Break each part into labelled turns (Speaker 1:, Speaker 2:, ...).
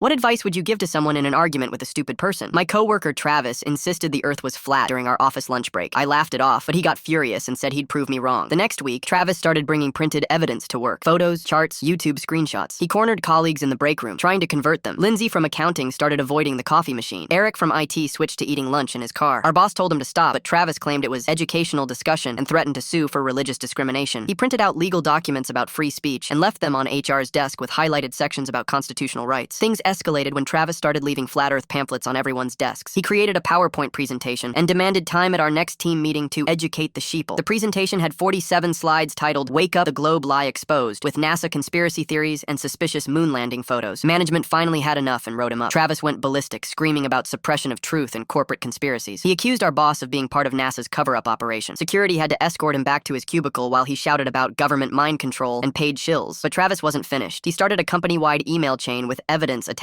Speaker 1: What advice would you give to someone in an argument with a stupid person? My coworker Travis insisted the earth was flat during our office lunch break. I laughed it off, but he got furious and said he'd prove me wrong. The next week, Travis started bringing printed evidence to work. Photos, charts, YouTube screenshots. He cornered colleagues in the break room, trying to convert them. Lindsay from accounting started avoiding the coffee machine. Eric from IT switched to eating lunch in his car. Our boss told him to stop, but Travis claimed it was educational discussion and threatened to sue for religious discrimination. He printed out legal documents about free speech and left them on HR's desk with highlighted sections about constitutional rights. Things escalated when Travis started leaving flat earth pamphlets on everyone's desks. He created a PowerPoint presentation and demanded time at our next team meeting to educate the sheeple. The presentation had 47 slides titled "Wake Up, the Globe Lie Exposed," with NASA conspiracy theories and suspicious moon landing photos. Management finally had enough and wrote him up. Travis went ballistic, screaming about suppression of truth and corporate conspiracies. He accused our boss of being part of NASA's cover-up operation. Security had to escort him back to his cubicle while he shouted about government mind control and paid shills. But Travis wasn't finished. He started a company-wide email chain with evidence attachments.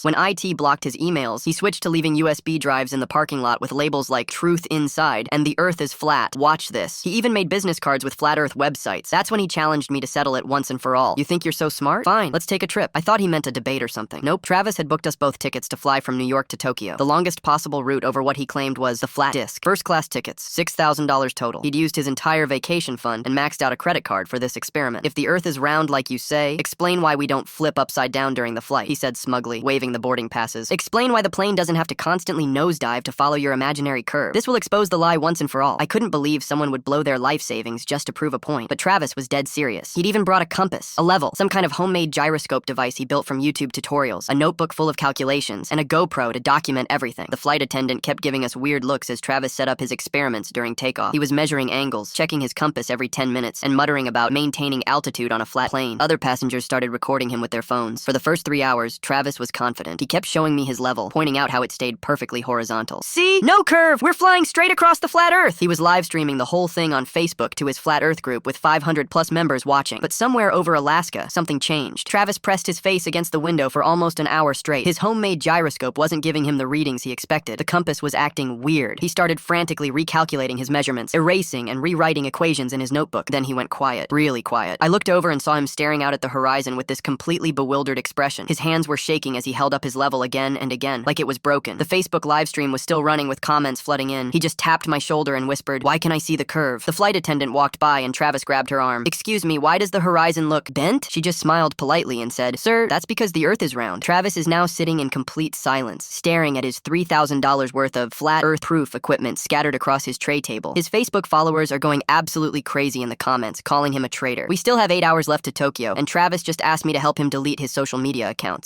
Speaker 1: When IT blocked his emails, he switched to leaving USB drives in the parking lot with labels like "Truth Inside" and "The Earth is Flat. Watch this." He even made business cards with flat earth websites. That's when he challenged me to settle it once and for all. You think you're so smart? Fine, let's take a trip. I thought he meant a debate or something. Nope. Travis had booked us both tickets to fly from New York to Tokyo. The longest possible route over what he claimed was the flat disc. First-class tickets, $6,000 total. He'd used his entire vacation fund and maxed out a credit card for this experiment. If the Earth is round like you say, explain why we don't flip upside down during the flight, he said smugly, waving the boarding passes. Explain why the plane doesn't have to constantly nosedive to follow your imaginary curve. This will expose the lie once and for all. I couldn't believe someone would blow their life savings just to prove a point. But Travis was dead serious. He'd even brought a compass, a level, some kind of homemade gyroscope device he built from YouTube tutorials, a notebook full of calculations, and a GoPro to document everything. The flight attendant kept giving us weird looks as Travis set up his experiments during takeoff. He was measuring angles, checking his compass every 10 minutes, and muttering about maintaining altitude on a flat plane. Other passengers started recording him with their phones. For the first 3 hours, Travis was confident. He kept showing me his level, pointing out how it stayed perfectly horizontal. See? No curve! We're flying straight across the flat Earth! He was live streaming the whole thing on Facebook to his Flat Earth group with 500 plus members watching. But somewhere over Alaska, something changed. Travis pressed his face against the window for almost an hour straight. His homemade gyroscope wasn't giving him the readings he expected. The compass was acting weird. He started frantically recalculating his measurements, erasing and rewriting equations in his notebook. Then he went quiet, really quiet. I looked over and saw him staring out at the horizon with this completely bewildered expression. His hands were shaking as he held up his level again and again, like it was broken. The Facebook livestream was still running with comments flooding in. He just tapped my shoulder and whispered, "Why can I see the curve?" The flight attendant walked by and Travis grabbed her arm. "Excuse me, why does the horizon look bent?" She just smiled politely and said, "Sir, that's because the Earth is round." Travis is now sitting in complete silence, staring at his $3,000 worth of flat Earth-proof equipment scattered across his tray table. His Facebook followers are going absolutely crazy in the comments, calling him a traitor. We still have 8 hours left to Tokyo, and Travis just asked me to help him delete his social media accounts.